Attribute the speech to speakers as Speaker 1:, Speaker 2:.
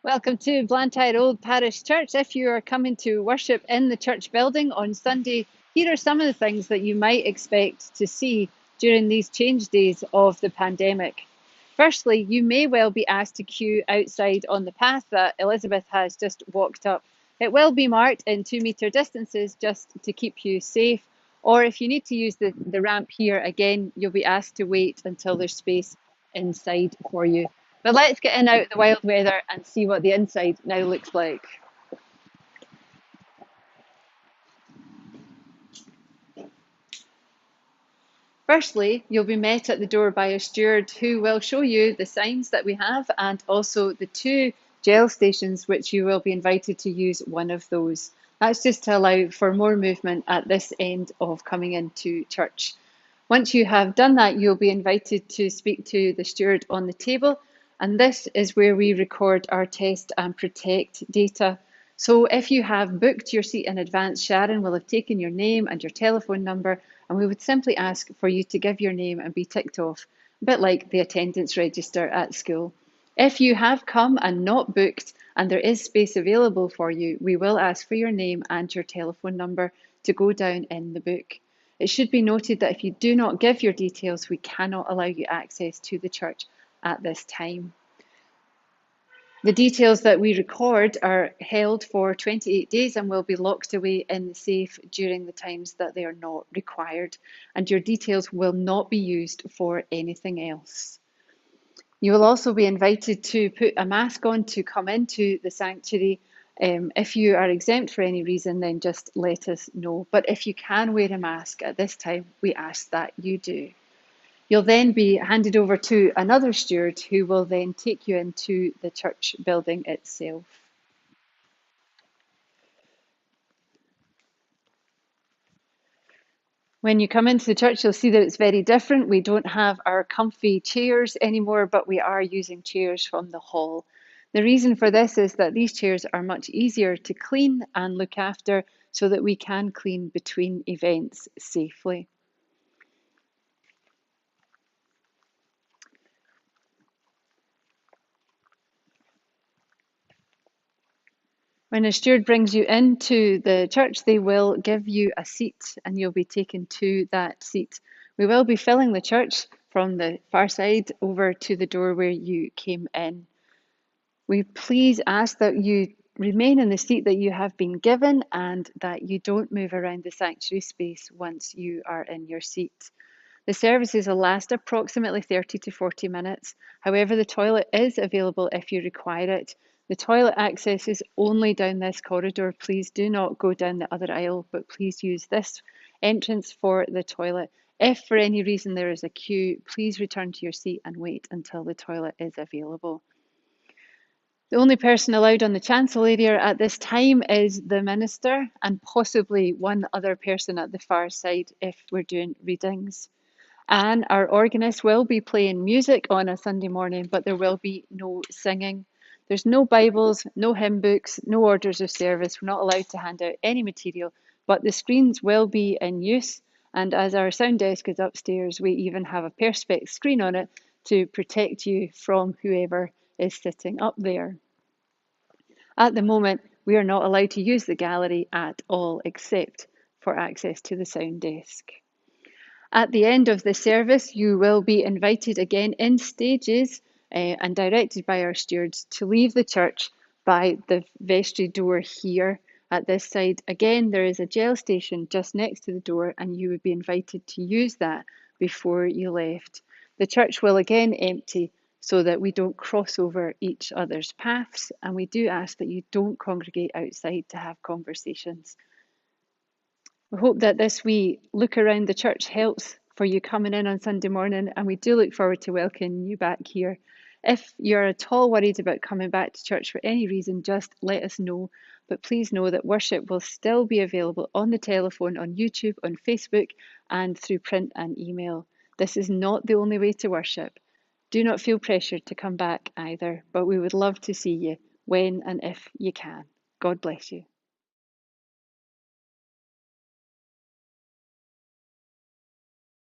Speaker 1: Welcome to Blantyre Old Parish Church. If you are coming to worship in the church building on Sunday, here are some of the things that you might expect to see during these change days of the pandemic. Firstly, you may well be asked to queue outside on the path that Elizabeth has just walked up. It will be marked in 2 metre distances just to keep you safe, or if you need to use the ramp here again, you'll be asked to wait until there's space inside for you. But let's get in out the wild weather and see what the inside now looks like. Firstly, you'll be met at the door by a steward who will show you the signs that we have and also the two gel stations, which you will be invited to use one of those. That's just to allow for more movement at this end of coming into church. Once you have done that, you'll be invited to speak to the steward on the table, and this is where we record our test and protect data. So if you have booked your seat in advance, Sharon will have taken your name and your telephone number, and we would simply ask for you to give your name and be ticked off, a bit like the attendance register at school. If you have come and not booked and there is space available for you, we will ask for your name and your telephone number to go down in the book. It should be noted that if you do not give your details, we cannot allow you access to the church at this time. The details that we record are held for 28 days and will be locked away in the safe during the times that they are not required, and your details will not be used for anything else. You will also be invited to put a mask on to come into the sanctuary. If you are exempt for any reason, then just let us know. But if you can wear a mask at this time, we ask that you do. You'll then be handed over to another steward who will then take you into the church building itself. When you come into the church, you'll see that it's very different. We don't have our comfy chairs anymore, but we are using chairs from the hall. The reason for this is that these chairs are much easier to clean and look after so that we can clean between events safely. When a steward brings you into the church, they will give you a seat and you'll be taken to that seat. We will be filling the church from the far side over to the door where you came in. We please ask that you remain in the seat that you have been given and that you don't move around the sanctuary space once you are in your seat. The services will last approximately 30 to 40 minutes. However, the toilet is available if you require it. The toilet access is only down this corridor. Please do not go down the other aisle, but please use this entrance for the toilet. If for any reason there is a queue, please return to your seat and wait until the toilet is available. The only person allowed on the chancel area at this time is the minister and possibly one other person at the far side if we're doing readings. And our organist will be playing music on a Sunday morning, but there will be no singing. There's no Bibles, no hymn books, no orders of service. We're not allowed to hand out any material, but the screens will be in use. And as our sound desk is upstairs, we even have a perspex screen on it to protect you from whoever is sitting up there. At the moment, we are not allowed to use the gallery at all except for access to the sound desk. At the end of the service, you will be invited again in stages and directed by our stewards to leave the church by the vestry door here at this side. Again, there is a gel station just next to the door and you would be invited to use that before you left. The church will again empty so that we don't cross over each other's paths, and we do ask that you don't congregate outside to have conversations. We hope that this wee look around the church helps for you coming in on Sunday morning, and we do look forward to welcoming you back here. If you're at all worried about coming back to church for any reason, just let us know. But please know that worship will still be available on the telephone, on YouTube, on Facebook, and through print and email. This is not the only way to worship. Do not feel pressured to come back either, but we would love to see you when and if you can. God bless you.